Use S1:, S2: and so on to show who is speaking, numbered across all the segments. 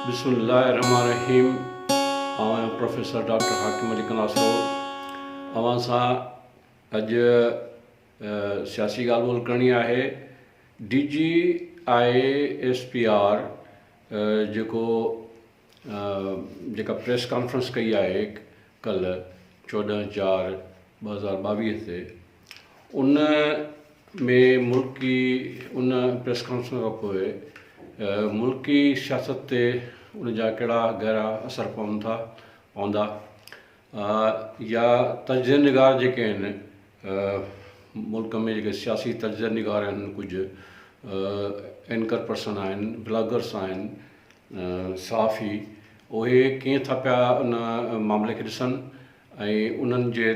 S1: बिस्मिल्लाहिर्रहमानिर्रहीम। Professor doctor हाकिम अली कनासरो अवां सां अॼु सियासी ॻाल्हि ॿोल करणी आहे। DGISPR जेका प्रेस कॉन्फ्रेंस कई आहे कल्ह 14/4/2022 ते, उन में उन प्रेस कॉन्फ्रेंस खां पोइ मुल्की सियासत ते उन जा कहिड़ा गहरा असर पवंदा या तजज़िया निगार जेके आहिनि मुल्क में, जेके सियासी तजज़िया निगार आहिनि, कुझु एंकर पर्सन आहिनि, ब्लॉगर्स आहिनि, सहाफ़ी, उहे कीअं था पिया उन मामले खे ॾिसनि ऐं उन्हनि जे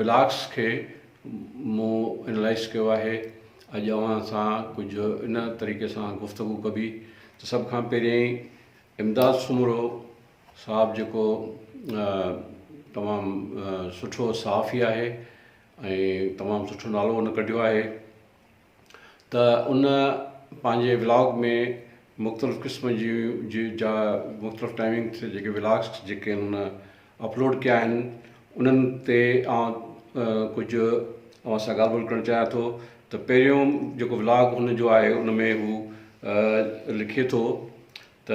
S1: व्लॉग्स खे मूं एनालाइज़ कयो आहे। अॼु अवां सां कुझु इन तरीक़े सां गुफ़्तगू कबी त सभ खां पहिरियों इमदाद सूमरो साहब, जेको तमामु सुठो सहाफ़ी आहे ऐं तमामु सुठो नालो उन कढियो आहे, त उन पंहिंजे व्लॉग में मुख़्तलिफ़ क़िस्म जा मुख़्तलिफ़ टाइमिंग ते जेके व्लॉग्स जेके उन अपलोड कया आहिनि, उन्हनि ते कुझु अवां सां ॻाल्हि ॿोल करणु चाहियां थो। त पहिरियों जेको व्लॉग हुन जो आहे, उन में हू लिखे थो त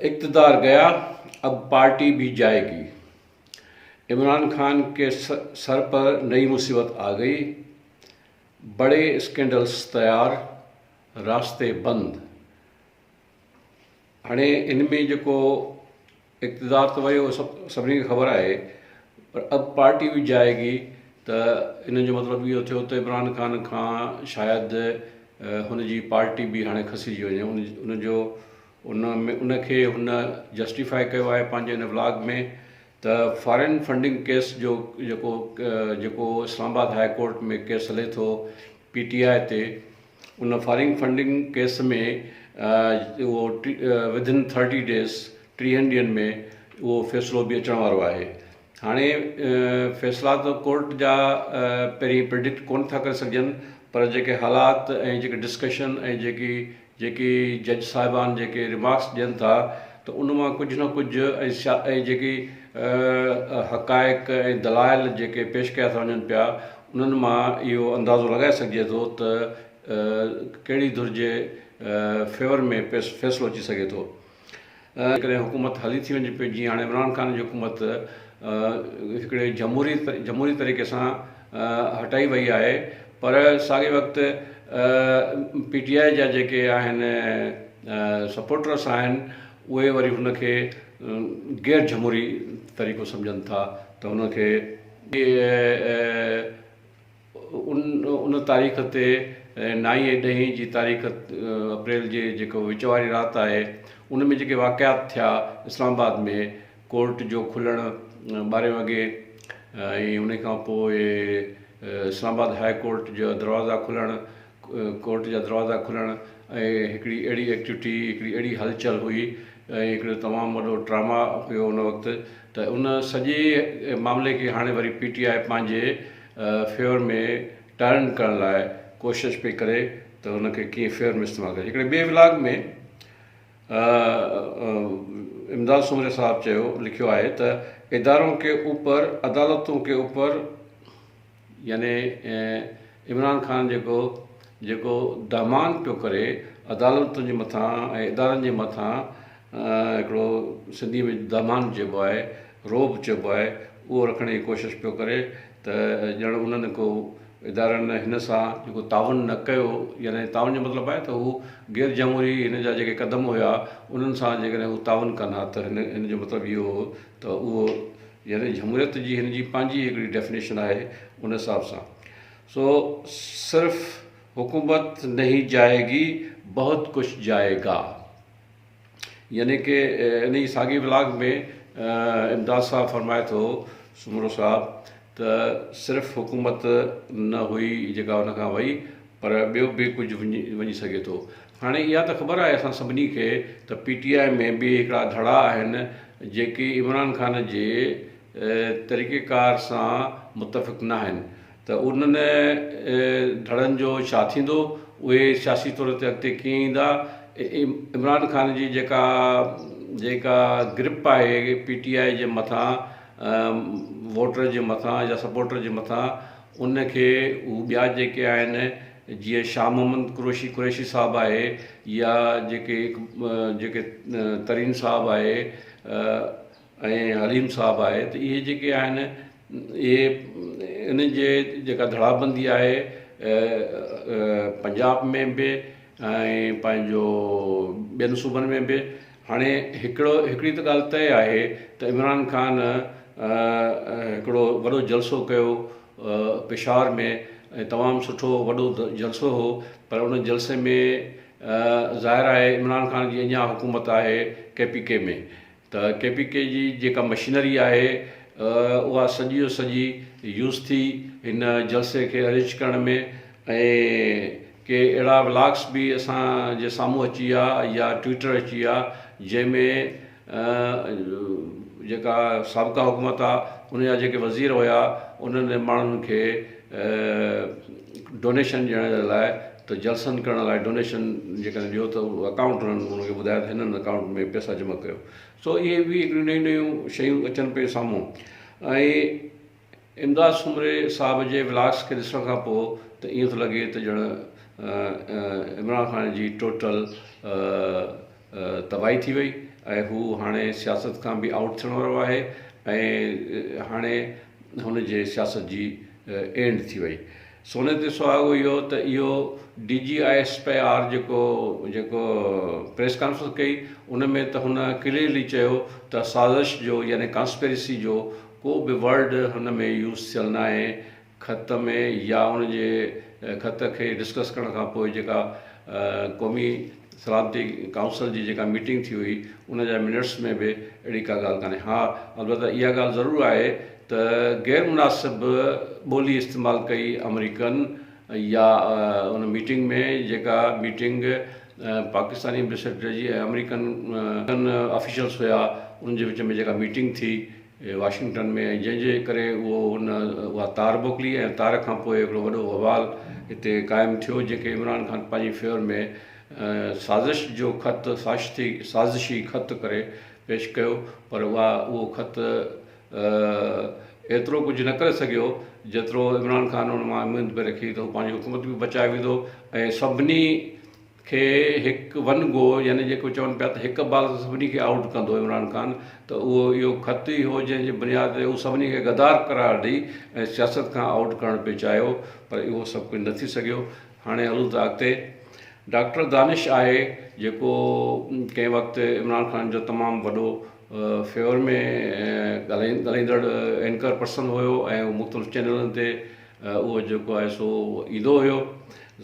S1: इक़्तिदार गया, अब पार्टी भी जाएगी। इमरान खान के सर पर नई मुसीबत आ गई, बड़े स्कैंडल्स तैयार, रास्ते बंद। हाणे इन में जेको इक़्तिदार त वियो सभिनी खे ख़बर आहे, पर अब पार्टी भी जाएगी त इन जो मतिलबु इहो थियो त इमरान खान खां शायदि हुनजी पार्टी बि हाणे खसिजी वञे। उनखे हुन जस्टिफाई कयो आहे पंहिंजे हिन व्लॉग में त फॉरेन फंडिंग केस जो जेको इस्लामाबाद हाई कोर्ट में केस हले थो PTI ते, उन फॉरेन फंडिंग केस में उहो विदिन 30 days 30 ॾींहंनि में उहो फ़ैसिलो बि अचण वारो आहे। हाणे फ़ैसिला त कोर्ट जा पहिरीं प्रिडिक्ट कोन था करे सघजनि, पर जेके हालात ऐं जेके डिस्कशन ऐं जेकी जज साहिबान जेके रिमार्क्स ॾियनि था, त उन मां कुझु न कुझु ऐं जेकी हक़ाइक़ ऐं दलाइल जेके पेश कया था वञनि पिया, उन्हनि मां इहो अंदाज़ो लॻाए सघिजे थो त कहिड़ी धुर जे फेवर में फ़ैसिलो अची सघे थो। जेकॾहिं हुकूमत हली थी वञे पई, जीअं हाणे इमरान खान जी हुकूमत हिकिड़े जमहूरी तरीक़े सां हटाई वई आहे, पर साॻे वक़्तु PTI जा जेके आहिनि सपोर्टर्स आहिनि, उहे वरी हुनखे गैर जमहूरी तरीक़ो सम्झनि था, त हुनखे उन तारीख़ ते 9 ऐं 10 जी तारीख़ अप्रैल जे जेको विच वारी राति आहे, उन में जेके वाक़ियात थिया इस्लामाबाद में, कोर्ट जो खुलणु 12 वॻे ऐं उन खां पोइ इस्लामाबाद हाई कोर्ट जा दरवाज़ा खुलणु ऐं हिकिड़ी अहिड़ी एक्टिविटी, हिकिड़ी अहिड़ी हलचल हुई ऐं हिकिड़ो तमामु वॾो ड्रामा हुयो उन वक़्तु, त उन सॼे मामले खे हाणे वरी PTI पंहिंजे फेवर में टर्न करण लाइ कोशिशि पई करे त हुनखे कीअं फेवर में इस्तेमालु करे। हिकिड़े ॿिए व्लॉग में इमदाद सूमरे साहब लिखियो आहे त इदारों के ऊपर, अदालतों के ऊपर, यानी इमरान खान जेको दहमान पियो करे अदालतुनि जे मथां ऐं इदारनि जे मथां, हिकिड़ो सिंधी में दहमान चइबो आहे, रोब चइबो आहे, उहो रखण जी कोशिशि पियो करे त ॼण उन्हनि को इदारनि हिन सां जेको ताउन न कयो, यानी ताउन जो मतिलबु आहे त हू गैर जमहूरी हिन जा जेके क़दम हुया, उन्हनि सां जेकॾहिं हू ताउन कनि हा, त हिन जो मतिलबु इहो हो त उहो, यानी जमहूरियत जी हिन जी पंहिंजी हिकिड़ी डेफिनेशन आहे उन हिसाब सां। सिर्फ़ हुकूमत नहीं जाएगी, बहुत कुछ जाएगा। यानी कि इन जी साॻी व्लॉग में इमदाद साहब फरमाए थो, सूमरो साहब, त सिर्फ़ु हुकूमत न हुई जेका हुन खां वई, पर ॿियो बि कुझु वञी सघे थो। हाणे इहा त ख़बर आहे असां सभिनी खे त PTI में बि हिकिड़ा धड़ा आहिनि जेके इमरान खान जे तरीक़ेकार सां मुतफ़िक़ न आहिनि। त उन्हनि धड़नि जो छा थींदो, उहे सियासी तौर ते अॻिते कीअं ईंदा। इमरान ख़ान जी जेका ग्रिप आहे PTI जे मथां, वोटर जे मथां या सपोर्टर जे मथां, उनखे हू ॿिया जेके आहिनि जीअं शाह मोहम्मद कुरैशी साहबु आहे या जेके तरीन साहबु आहे ऐं हलीम साहबु आहे, त इहे जेके आहिनि इहे इन जे जेका धड़ाबंदी आहे पंजाब में बि ऐं पंहिंजो ॿियनि सूबनि में बि। हाणे हिकिड़ी त ॻाल्हि तय आहे त इमरान ख़ान हिकिड़ो वॾो जलसो कयो पेशावर में, ऐं तमामु सुठो वॾो जलसो हो, पर उन जलसे में ज़ाहिर आहे इमरान ख़ान जी अञा हुकूमत आहे KPK में। त KPK जी जेका मशीनरी आहे उहा सॼी सॼी यूज़ थी हिन जलसे खे अरेंज करण में। ऐं के अहिड़ा व्लॉग्स बि असांजे साम्हूं अची विया या ट्विटर अची विया जंहिंमें जेका साबिक़ा हुकूमत आहे उनजा जेके वज़ीर हुया उन्हनि माण्हुनि खे डोनेशन ॾियण जे लाइ, त जलसनि करण लाइ डोनेशन जेकॾहिं ॾियो त अकाउंट उन्हनि खे ॿुधायो त हिननि अकाउंट में पैसा जमा कयो। सो इहे बि हिकिड़ियूं नयूं नयूं शयूं अचनि पियूं साम्हूं। ऐं इमदाद सूमरे साहब जे व्लॉग्स खे ॾिसण खां पोइ त ईअं थो लॻे त ॼण इमरान ख़ान जी टोटल तबाही थी वई ऐं हू हाणे सियासत खां बि आउट थियण वारो आहे ऐं हाणे हुनजे सियासत जी एंड थी वई। सोने ते सुहागो इहो त इहो DGISPR जेको प्रेस कॉन्फ्रेंस कई उन में त हुन क्लियरली चयो त साज़िश जो यानी कॉन्स्पिरेसी जो को बि वर्ड हुन में यूज़ थियल न आहे ख़त में, या उनजे ख़त खे डिस्कस करण खां पोइ जेका क़ौमी सलामती काउंसिल जी जेका मीटिंग थी हुई उन जा मिनट्स में बि अहिड़ी का ॻाल्हि कान्हे। हा, अलबत्ता इहा ॻाल्हि ज़रूरु आहे त गैर मुनासिब ॿोली इस्तेमालु कई अमरीकन या उन मीटिंग में, जेका मीटिंग पाकिस्तानी एम्बेसडर जी ऐं अमरीकन ऑफिशियल्स हुया उन्हनि जे विच में जेका मीटिंग थी वाशिंगटन में, जंहिंजे करे उहा तार मोकिली ऐं तार खां पोइ हिकिड़ो वॾो बवाल हिते क़ाइमु थियो, जेके इमरान ख़ान पंहिंजी फेवर में साज़िश जो ख़त साज़िशी ख़त करे पेश कयो, पर उहो ख़त एतिरो कुझु न करे सघियो जेतिरो इमरान ख़ान हुन मां उमेद पे रखी त हू पंहिंजी हुकूमत बि बचाए वेंदो ऐं सभिनी खे हिकु वन गो, यानी जेको चवनि पिया त हिकु बाल सभिनी खे आउट कंदो इमरान ख़ान, त उहो इहो ख़त ई हो जंहिंजे बुनियाद ते उहो सभिनी खे गदार करार ॾेई ऐं सियासत खां आउट करणु पियो चाहियो, पर इहो सभु कुझु न थी सघियो। हाणे हलूं था अॻिते। डॉक्टर दानिश आहे जेको कंहिं वक़्तु इमरान ख़ान जो तमामु वॾो फेवर में ॻाल्हाईंदड़ एंकर पर्सन हुयो ऐं मुख़्तलिफ़ चैनलनि ते उहो जेको आहे सो ईंदो हुयो।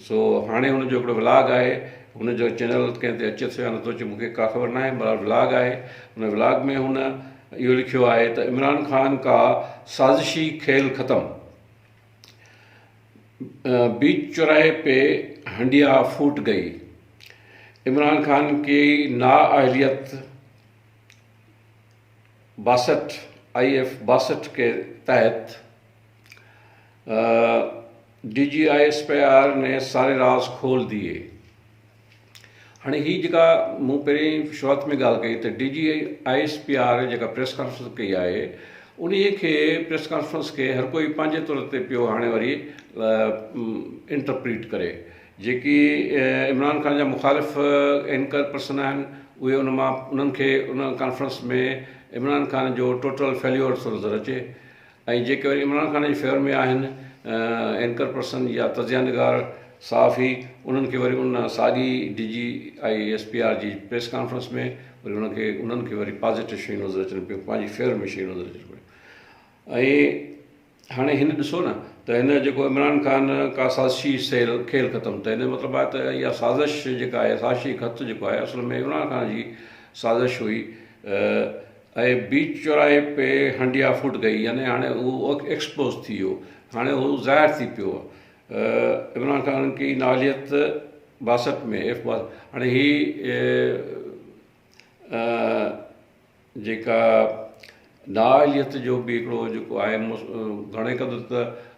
S1: सो हाणे हुनजो हिकिड़ो व्लॉग आहे, हुनजो चैनल कंहिं ते अचे थो या नथो अचे मूंखे का ख़बर न आहे, पर व्लॉग आहे। हुन व्लॉग में हुन इहो लिखियो आहे त इमरान ख़ान का साज़िशी खेल ख़त्म, बीच चौराहे पे हंडिया फूट गई, इमरान खान की नाअहलियत 62 के तहत DGISPR ने सारे राज खोल दिए। हाणे ही जेका मूं पहिरीं शुरूआत में ॻाल्हि कई त DGISPR जेका प्रेस कॉन्फ्रेंस कई आहे उन खे प्रेस कॉन्फ्रेंस खे हर कोई पंहिंजे तौर ते पियो हाणे वरी इंटरप्रीट करे। जेकी इमरान ख़ान जा मुखालिफ़ एंकर पर्सन आहिनि उहे उन्हनि खे उन कॉन्फ्रेंस में इमरान ख़ान जो टोटल फेल्यूर थो नज़र अचे, ऐं जेके वरी इमरान ख़ान जी फेवर में आहिनि एंकर पर्सन या तज़ियानिगार सहाफ़ी, उन्हनि खे वरी उन साॻी DGISPR जी प्रेस कॉन्फ्रेंस में वरी उन्हनि खे वरी पॉज़िटिव शयूं नज़र अचनि पियूं, पंहिंजी फेवर में शयूं नज़र अचनि पियूं। ऐं हाणे हिन ॾिसो न त हिन जेको इमरान ख़ान का साज़िशी खेल ख़तमु, त हिन जो मतिलबु आहे त इहा साज़िश जेका आहे साज़िशी ख़त जेको आहे असल में इमरान ख़ान जी साज़िश हुई। ऐं बीच चौराहे पे हंडिया फूट गई, यानी हाणे उहो एक्सपोज़ थी वियो, हाणे उहो ज़ाहिर थी पियो इमरान ख़ान की नाअहलियत 62 में हाणे ही जेका नाअहलियत जो बि हिकिड़ो जेको आहे घणे क़दुरु त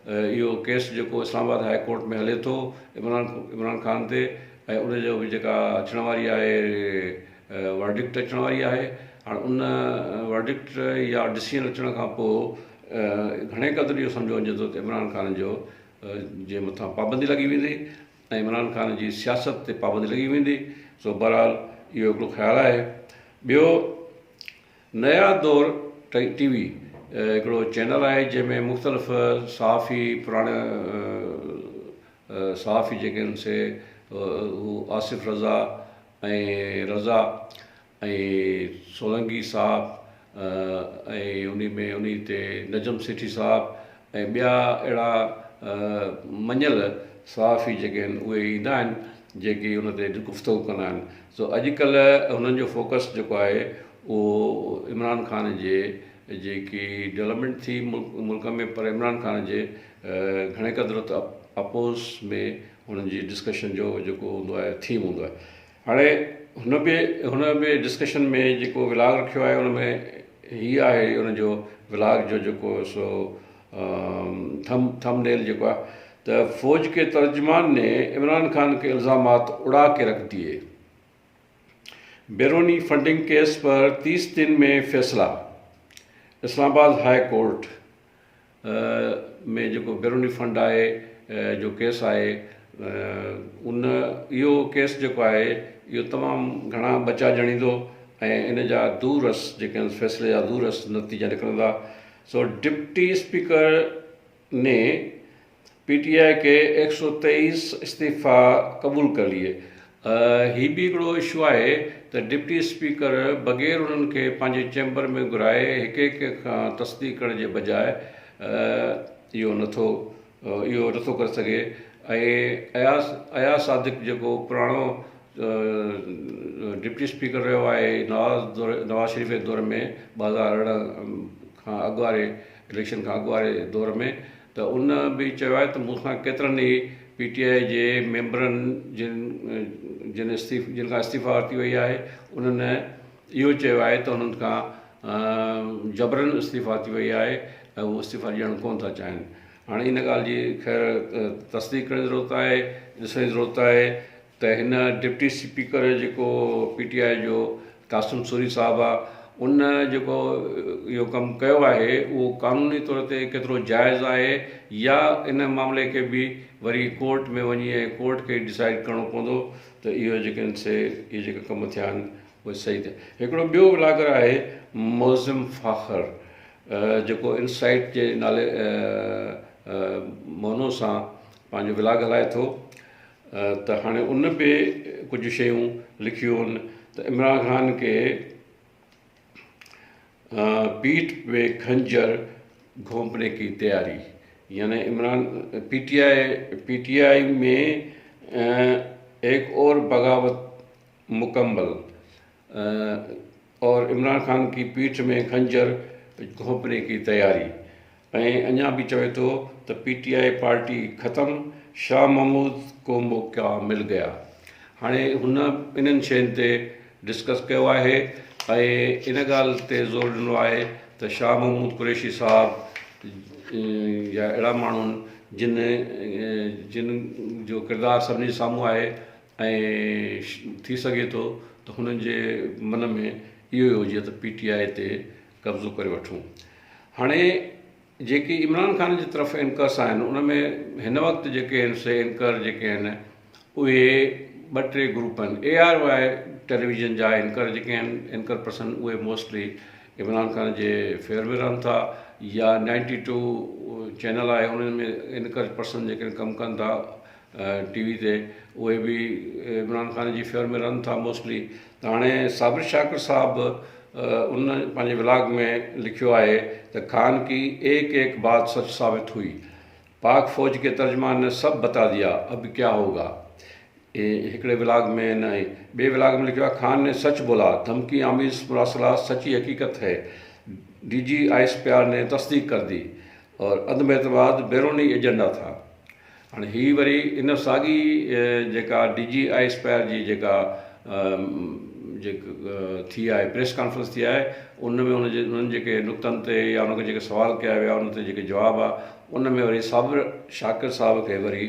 S1: इहो केस जेको इस्लामाबाद हाई कोर्ट में हले थो इमरान ख़ान ते, ऐं उनजो बि जेका अचण वारी आहे वर्डिक्ट अचण वारी आहे। हाणे उन वर्डिक्ट या डिसीजन अचण खां पोइ घणे क़दुरु इहो सम्झो वञे थो त इमरान ख़ान जो जे मथां पाबंदी लॻी वेंदी ऐं इमरान ख़ान जी सियासत ते पाबंदी लॻी वेंदी। सो बहरहाल इहो हिकिड़ो ख़्यालु आहे। ॿियो, नया दौर TV हिकिड़ो चैनल आहे जंहिंमें मुख़्तलिफ़ सहाफ़ी पुराणे सहाफ़ी जेके आहिनि से हू आसिफ़ रज़ा रज़ा ऐं सोलंगी साहब ऐं उन ते नजम सेठी साहब ऐं ॿिया अहिड़ा मञियल सहाफ़ी जेके आहिनि उहे ईंदा आहिनि जेके उन ते गुफ़्तगू कंदा आहिनि। सो अॼुकल्ह उन्हनि जो फोकस जेको आहे उहो इमरान ख़ान जे जेकी डेवलपमेंट थी मुल्क में, पर इमरान ख़ान जे घणे क़दुरु त अपोज़ में हुननि जी डिस्कशन जो जेको हूंदो आहे थीम हूंदो आहे। हाणे हुन में डिस्कशन में जेको विलाग रखियो आहे उन में हीअ आहे हुनजो विलाग जो जेको सो थंबनेल जेको आहे त फ़ौज के तर्जुमान ने इमरान खान के इल्ज़ामात उड़ा के रख दिए, बैरूनी फंडिंग केस पर 30 दिन में फैसला। इस्लामाबाद हाई कोर्ट में जेको बैरूनी फंड आहे जो केस आहे इहो केस जेको आहे इहो तमामु घणा बचा ॼणींदो ऐं इन जा दूरस जेके आहिनि फैसले जा दूरस नतीजा निकिरंदा। सो डिप्टी स्पीकर ने PTI के 123 इस्तीफ़ा क़बूल कर लिए। ही बि हिकिड़ो इशू आहे त डिप्टी स्पीकर बग़ैर उन्हनि खे पंहिंजे चैम्बर में घुराए हिकु खां तस्दीक करण जे बजाए इहो नथो करे सघे। ऐं अयाज़ सादिक जेको पुराणो डिप्टी स्पीकर रहियो आहे नवाज़ शरीफ़ जे दौर में 2018 खां अॻु वारे इलेक्शन खां अॻु वारे दौर में, त उन बि चयो आहे त मूंखां केतिरनि ई PTI जे मेंबरनि जिन खां इस्तीफ़ा वरिती वई आहे उन्हनि इहो चयो आहे त उन्हनि खां जबरन इस्तीफ़ा वरिती वई आहे ऐं उहो इस्तीफ़ा ॾियणु कोन था चाहिनि। हाणे इन ॻाल्हि जी ख़ैर तस्दीक करण जी ज़रूरत आहे, ॾिसण जी ज़रूरत आहे त हिन डिप्टी स्पीकर जेको PTI जो कासिम सूरी साहिबु आहे उन जेको इहो कमु कयो आहे उहो क़ानूनी तौर ते केतिरो जाइज़ आहे या इन मामले खे बि वरी कोर्ट में वञी ऐं कोर्ट खे डिसाइड करिणो पवंदो त इहो जेके आहिनि से इहे जेके कमु थिया आहिनि उहे सही थिया। हिकिड़ो ॿियो ब्लॉगर आहे मोज़िम फ़ाख़र जेको इनसाइट जे नाले मोनो सां पंहिंजो ब्लॉग हलाए थो। त हाणे उन बि कुझु शयूं लिखियूं आहिनि त इमरान ख़ान खे पीठ पे खंजर घोंपने की तैयारी, यानी इमरान PTI में एक और बगावत मुकम्मल और इमरान खान की पीठ में खंजर घोंपने की तैयारी। ऐं अञा बि चवे थो त PTI पार्टी ख़तमु, शाह महमूद को मौक़ा मिल गया। हाणे हुन इन्हनि शयुनि ते डिस्कस कयो आहे ऐं इन ॻाल्हि ते ज़ोर ॾिनो आहे त शाह महमूद कुरैशी साहब या अहिड़ा माण्हू जिन जो किरदारु सभिनी साम्हूं आहे ऐं थी सघे थो त हुननि जे मन में इहो ई हुजे त PTI ते कब्ज़ो करे वठूं। हाणे जेके इमरान ख़ान जी तरफ़ एंकर्स आहिनि उन में हिन वक़्तु जेके आहिनि से एंकर जेके आहिनि उहे 2-3 ग्रुप आहिनि। ARY टेलीविज़न जा एंकर जेके आहिनि एंकर पर्सन उहे मोस्टली इमरान ख़ान जे फेवर में रहनि था, या 92 चैनल आहे उन्हनि में एंकर पर्सन जेके कमु कनि था TV ते उहे बि इमरान ख़ान जी फेवर में रहनि था मोस्टली। त हाणे साबिर शाकिर साहब उन पंहिंजे ब्लॉग में लिखियो आहे त खान की एक बात सच साबित हुई, पाक फौज के तर्जमान ने सब बता दिया, अब क्या होगा। हिकिड़े ब्लॉग में न ॿिए ब्लॉग में लिखियो आहे खान ने सच बोला, धमकी आमीज़ मुरासला सच्ची हकीकत है, DGISPR ने तस्दीक कर दी और अदम एतमाद बैरूनी एजेंडा था। हाणे हीअ वरी इन साॻी जेका DGISPR जी जेका थी आहे प्रेस कॉन्फ्रेंस थी आहे उन में उन्हनि जेके नुक़्तनि ते या उनखे जेके सुवाल कया विया उन ते जेके जवाब आहे उन में वरी साबिर शाकिर साहब खे वरी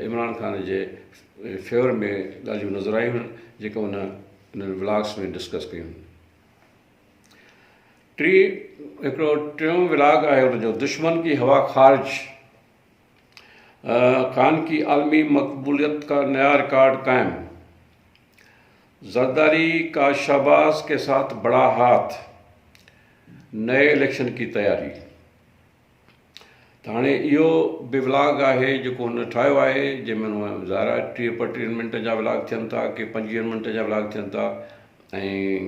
S1: इमरान ख़ान जे फेवर में ॻाल्हियूं नज़र आयूं आहिनि जेके उन्हनि व्लॉग्स में डिस्कस कयूं। टियों व्लॉग आहे उनजो दुश्मन की हवा खारिज, खान की आलमी मकबूलियत का नया रिकॉर्ड कायम, जरदारी का शहबाज के साथ बड़ा हाथ, नए इलेक्शन की तैयारी। त हाणे इहो बि व्लॉग आहे जेको हुन ठाहियो आहे जंहिंमें ज़ाहिर आहे 30-35 मिंट जा व्लॉग थियनि था के 25 मिंट जा व्लॉग थियनि था ऐं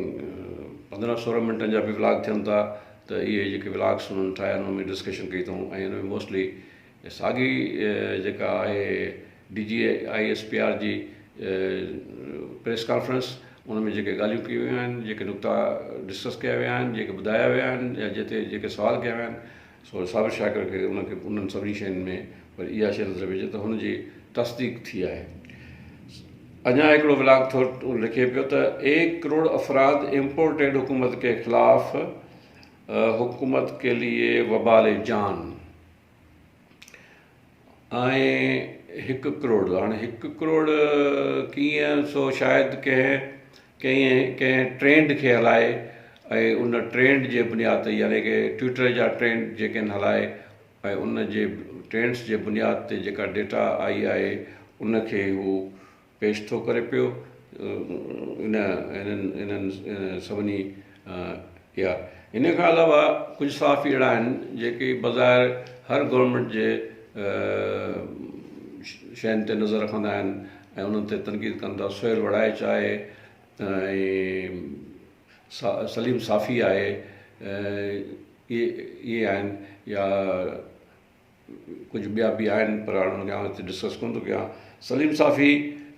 S1: 15-16 मिंटनि जा बि व्लॉग थियनि था। त इहे जेके व्लॉग्स हुननि ठाहिया हुन में डिस्कशन कई अथऊं ऐं हुन में मोस्टली साॻी जेका आहे DGISPR जी प्रेस कॉन्फ्रेंस उन में जेके ॻाल्हियूं कयूं वियूं आहिनि जेके नुक़्ता डिस्कस कया विया आहिनि जेके ॿुधाया विया आहिनि या जिते जेके सुवाल कया विया आहिनि सो साबिर शाकिर खे उन्हनि सभिनी शयुनि में वरी इहा शइ नज़र वेझे त हुनजी तस्दीक थी आहे। अञा हिकिड़ो व्लॉग थोरो लिखे पियो त 1 करोड़ अफराद इम्पोर्टेड हुकूमत के ख़िलाफ़, हुकूमत के लिए वबाल जान। ऐं 1 करोड़ हाणे 1 करोड़ कीअं सो शायदि कंहिं ट्रेंड खे हलाए ऐं उन ट्रेंड जे बुनियाद ते यानी कि ट्विटर जा ट्रेंड जेके आहिनि हलाए ऐं उन जे ट्रेंड्स जे बुनियाद ते जेका डेटा आई आहे उनखे हू पेश थो करे पियो। इन्हनि सभिनी या इन खां अलावा कुझु सहाफ़ी अहिड़ा आहिनि जेके बज़ाहिर हर गवर्नमेंट जे शयुनि ते नज़र रखंदा आहिनि ऐं उन्हनि ते तनक़ीद कनि था। सुहेल वड़ाइच आहे ऐं सलीम साफ़ी आहे, इहे आहिनि या कुझु ॿिया बि आहिनि पर हाणे हुनखे हिते डिस्कस कोन थो कयां। सलीम साफ़ी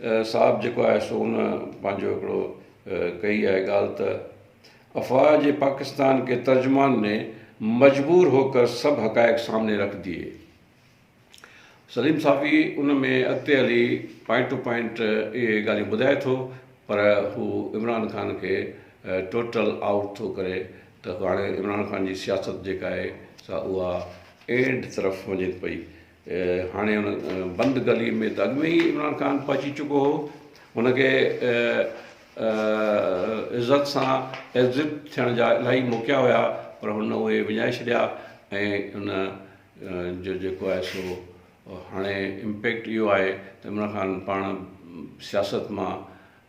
S1: साहब जेको आहे सो हुन पंहिंजो हिकिड़ो कई आहे ॻाल्हि त अफ़वाह जे पाकिस्तान के तर्जुमान ने मजबूर होकर सब हक़ाइक़ सामने रख दिए। सलीम साफ़ी उन में अॻिते हली पॉइंट टू पॉइंट इहे ॻाल्हियूं ॿुधाए थो पर हू इमरान ख़ान खे टोटल आउट थो करे त हाणे इमरान ख़ान जी सियासत जेका आहे सा उहा एंड तरफ़ वञे पई। हाणे हुन बंदि गली में त अॻु में ई इमरान ख़ान पहुची चुको हो, हुनखे इज़त सां एग्ज़िट थियण जा इलाही मौक़ा हुया पर हुन उहे विञाए छॾिया ऐं हुन जो जेको आहे सो हाणे इम्पैक्ट इहो आहे त इमरान ख़ान पाण सियासत मां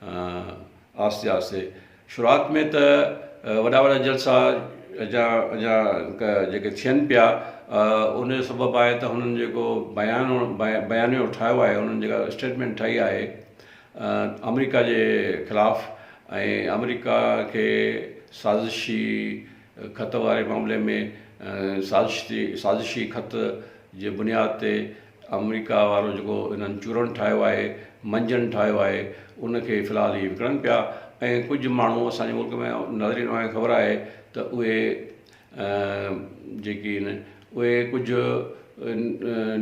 S1: आहिस्ते आहिस्ते शुरूआति में त वॾा वॾा जलसा अञा जेके थियनि पिया उन जो सबबु आहे त हुननि जेको बयानियो ठाहियो आहे हुननि जेका स्टेटमेंट ठाही आहे अमेरिका जे ख़िलाफ़ ऐं अमेरिका खे साज़िशी ख़त वारे मामले में साज़िशी ख़त जे बुनियाद ते अमेरिका वारो जेको इन्हनि चूरन ठाहियो आहे मंजन ठाहियो आहे उनखे फ़िलहाल ई विकिणनि पिया ऐं कुझु माण्हू असांजे मुल्क में नज़रीन वांगुरु ख़बर आहे त उहे जेकी आहिनि उहे कुझु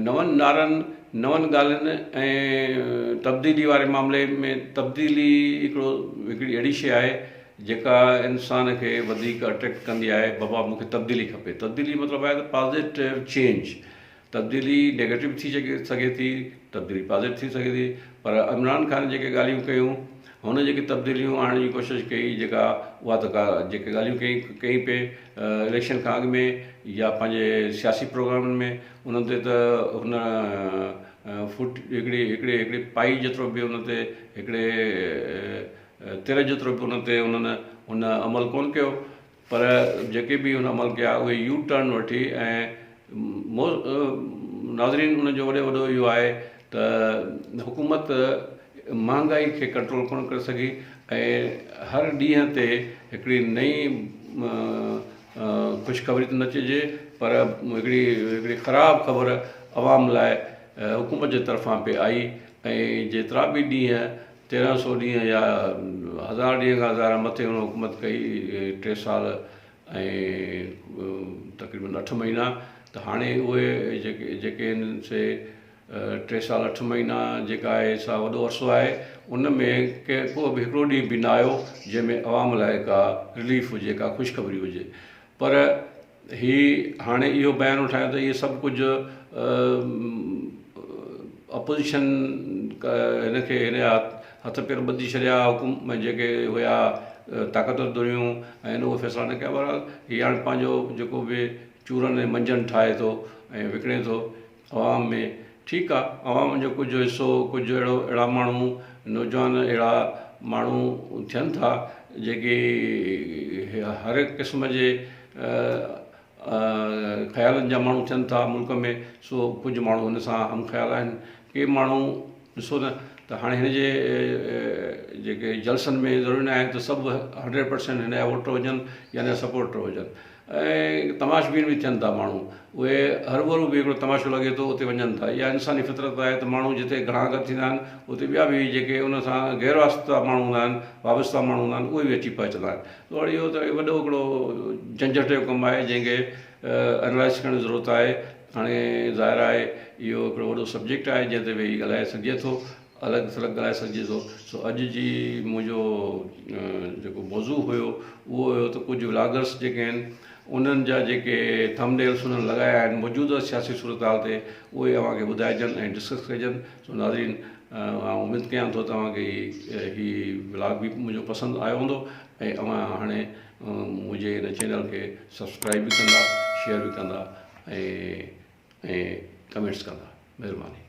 S1: नवनि नारनि नवनि ॻाल्हियुनि ऐं तब्दीली वारे मामले में तब्दीली हिकिड़ी अहिड़ी शइ आहे जेका इंसान खे वधीक अट्रैक्ट कंदी आहे। बाबा मूंखे तब्दीली खपे, तब्दीली मतिलबु आहे त पॉज़िटिव चेंज। तब्दीली नेगेटिव थी सघे थी, तब्दीली पॉज़िटिव थी सघे थी पर इमरान ख़ान जेके ॻाल्हियूं कयूं हुन जेके तब्दीलियूं आणण जी कोशिशि कई जेका उहा त जेके ॻाल्हियूं कई पे इलेक्शन खां अॻु में या पंहिंजे सियासी प्रोग्रामनि में उन्हनि ते त हुन हिकिड़ी पाई जेतिरो बि हुन ते हिकिड़े तिर जेतिरो बि हुन अमल कोन कयो पर जेके बि हुन अमल कया उहे यू टर्न वठी ऐं नाज़रीन उनजो वॾो इहो आहे त हुकूमत महांगाई खे कंट्रोल कोन करे सघी ऐं हर ॾींहं ते हिकिड़ी नई ख़ुशख़बरी त न चइजे पर हिकिड़ी ख़राबु ख़बर आवाम लाइ हुकूमत जे तरफ़ां पे आई ऐं जेतिरा बि ॾींहं 1300 ॾींहं या 1000 ॾींहं खां ज़ाहिर मथे हुन हुकूमत कई 3 साल ऐं तक़रीबन 8 महीना त हाणे उहे जेके हिननि से 3 साल 8 महीना जेका आहे सा वॾो अरसो आहे उन में को बि हिकिड़ो ॾींहुं बि न आयो जंहिंमें अवाम लाइ का रिलीफ हुजे का ख़ुशख़बरी हुजे। पर हाणे इहो बयानु उठायो त इहे सभु कुझु अपोज़िशन हिनखे हिन जा हथ पेर ॿधी छॾिया हुकुम जेके हुया ताक़तवर दुनियूं ऐं उहे फ़ैसिला न कया। बहरहाल हीअ हाणे पंहिंजो जेको बि चूरनि ऐं मंझंदि ठाहे थो ऐं विकिणे थो अवाम में। ठीकु आहे, अवाम जो कुझु हिसो कुझु अहिड़ा माण्हू नौजवान अहिड़ा माण्हू थियनि था जेके हर एक क़िस्म जे ख़्यालनि जा माण्हू थियनि था मुल्क में। सो कुझु माण्हू हिन सां हम ख़्याल आहिनि। के माण्हू ॾिसो न त हाणे हिन जे जेके जलसनि में ज़रूरी न आहे त सभु 100% हिन जा वोटर हुजनि या हिन जा सपोर्टर हुजनि। ऐं तमाशबीन बि थियनि था माण्हू, उहे हर भरू बि हिकिड़ो तमाशो लॻे थो उते वञनि था। इहा इंसानी फितरत आहे त माण्हू जिते घणा घर थींदा आहिनि उते ॿिया बि जेके उन सां गैर वास्ता माण्हू हूंदा आहिनि वाबस्ता माण्हू हूंदा आहिनि उहे बि अची पहुचंदा आहिनि। त वरी इहो त वॾो हिकिड़ो झंझट जो कमु आहे जंहिंखे एनालाइज़ करण जी ज़रूरत आहे। हाणे ज़ाहिर आहे इहो हिकिड़ो वॾो सब्जेक्ट आहे जंहिं ते वेही ॻाल्हाए सघिजे थो, अलॻि थलॻि ॻाल्हाए सघिजे थो। सो अॼु जी मुंहिंजो जेको मौज़ू हुयो उहो हुयो त कुझु व्लागर्स जेके आहिनि उन्हनि जा जेके थंबनेल्स उन्हनि लॻाया आहिनि मौजूदा सियासी सूरत हाल ते उहे अव्हांखे ॿुधाइजनि ऐं डिस्कस कजनि। सो नाज़रीन, मां उमेदु कयां थो तव्हांखे हीउ व्लाग बि मुंहिंजो पसंदि आयो हूंदो ऐं अव्हां हाणे मुंहिंजे हिन चैनल खे सब्सक्राइब बि कंदा, शेयर बि कंदा ऐं कमेंट्स कंदा। महिरबानी।